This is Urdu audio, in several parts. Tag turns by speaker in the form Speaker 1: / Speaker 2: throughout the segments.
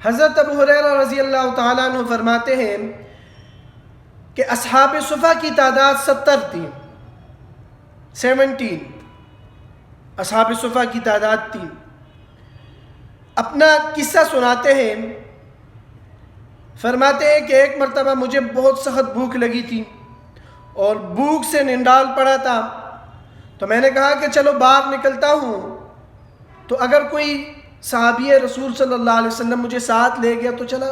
Speaker 1: حضرت ابو ہریرہ رضی اللہ تعالیٰ عنہ فرماتے ہیں کہ اصحاب صفا کی تعداد 70 تھی، 17 اصحاب صفا کی تعداد تھی۔ اپنا قصہ سناتے ہیں، فرماتے ہیں کہ ایک مرتبہ مجھے بہت سخت بھوک لگی تھی اور بھوک سے ننڈال پڑا تھا، تو میں نے کہا کہ چلو باہر نکلتا ہوں، تو اگر کوئی صحابی رسول صلی اللہ علیہ وسلم مجھے ساتھ لے گیا تو چلا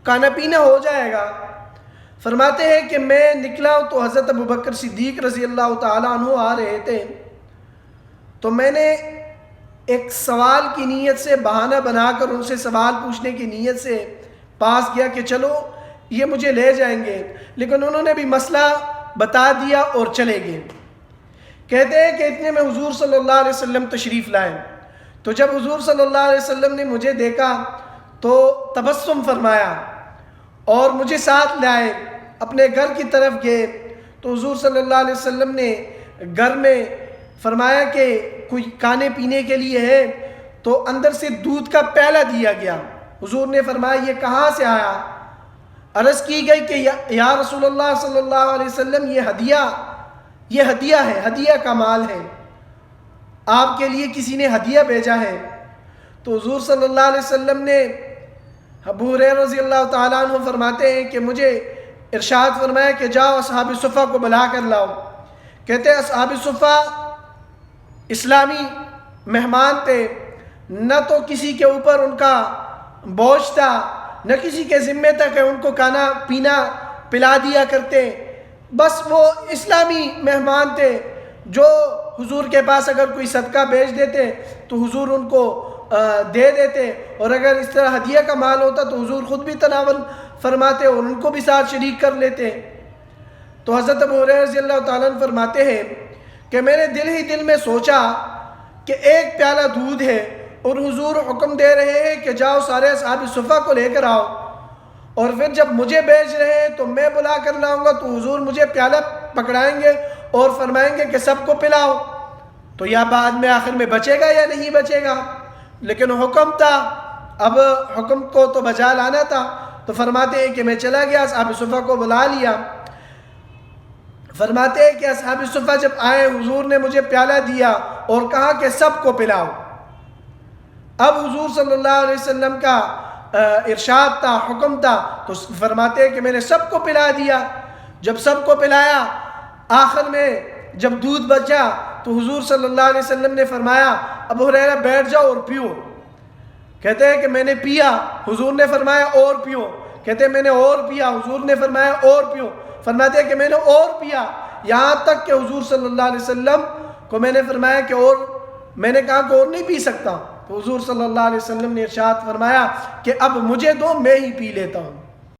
Speaker 1: کھانا پینا ہو جائے گا۔ فرماتے ہیں کہ میں نکلا تو حضرت ابوبکر صدیق رضی اللہ تعالیٰ عنہ آ رہے تھے، تو میں نے ایک سوال کی نیت سے بہانہ بنا کر ان سے سوال پوچھنے کی نیت سے پاس گیا کہ چلو یہ مجھے لے جائیں گے، لیکن انہوں نے بھی مسئلہ بتا دیا اور چلے گئے۔ کہتے ہیں کہ اتنے میں حضور صلی اللہ علیہ وسلم تشریف لائے، تو جب حضور صلی اللہ علیہ وسلم نے مجھے دیکھا تو تبسم فرمایا اور مجھے ساتھ لائے، اپنے گھر کی طرف گئے، تو حضور صلی اللہ علیہ وسلم نے گھر میں فرمایا کہ کوئی کھانے پینے کے لیے ہے، تو اندر سے دودھ کا پیالہ دیا گیا۔ حضور نے فرمایا یہ کہاں سے آیا؟ عرض کی گئی کہ یا رسول اللہ صلی اللہ علیہ وسلم یہ ہدیہ ہے، ہدیہ کا مال ہے، آپ کے لیے کسی نے ہدیہ بھیجا ہے۔ تو حضور صلی اللہ علیہ وسلم نے ابو ہریرہ رضی اللہ تعالیٰ عنہ فرماتے ہیں کہ مجھے ارشاد فرمایا کہ جاؤ اصحاب صفا کو بلا کر لاؤ۔ کہتے ہیں اصحاب صفا اسلامی مہمان تھے، نہ تو کسی کے اوپر ان کا بوجھ تھا، نہ کسی کے ذمے تھا کہ ان کو کھانا پینا پلا دیا کرتے، بس وہ اسلامی مہمان تھے جو حضور کے پاس اگر کوئی صدقہ بھیج دیتے تو حضور ان کو دے دیتے، اور اگر اس طرح ہدیہ کا مال ہوتا تو حضور خود بھی تناول فرماتے اور ان کو بھی ساتھ شریک کر لیتے۔ تو حضرت ابو ہریرہ رضی اللہ تعالیٰ عنہ فرماتے ہیں کہ میں نے دل ہی دل میں سوچا کہ ایک پیالہ دودھ ہے اور حضور حکم دے رہے ہیں کہ جاؤ سارے اصحاب صفا کو لے کر آؤ، اور پھر جب مجھے بھیج رہے ہیں تو میں بلا کر لاؤں گا تو حضور مجھے پیالہ پکڑائیں گے اور فرمائیں گے کہ سب کو پلاؤ، تو یا بعد میں آخر میں بچے گا یا نہیں بچے گا؟ لیکن حکم تھا، اب حکم کو تو بجا لانا تھا، تو فرماتے ہیں کہ میں چلا گیا اصحاب صفا کو بلا لیا۔ فرماتے ہیں کہ اصحاب صفا جب آئے حضور نے مجھے پیالہ دیا اور کہا کہ سب کو پلاؤ۔ اب حضور صلی اللہ علیہ وسلم کا ارشاد تھا، حکم تھا، تو فرماتے ہیں کہ میں نے سب کو پلا دیا۔ جب سب کو پلایا، آخر میں جب دودھ بچا تو حضور صلی اللہ علیہ وسلم نے فرمایا ابو ہریرہ بیٹھ جاؤ اور پیو۔ کہتے ہیں کہ میں نے پیا، حضور نے فرمایا اور پیو۔ کہتے ہیں میں نے اور پیا، حضور نے فرمایا اور پیو۔ فرماتے ہیں کہ میں نے اور پیا، یہاں تک کہ حضور صلی اللہ علیہ وسلم کو میں نے فرمایا کہ اور، میں نے کہا کہ اور نہیں پی سکتا، تو حضور صلی اللہ علیہ وسلم نے ارشاد فرمایا کہ اب مجھے دو، میں ہی پی لیتا ہوں۔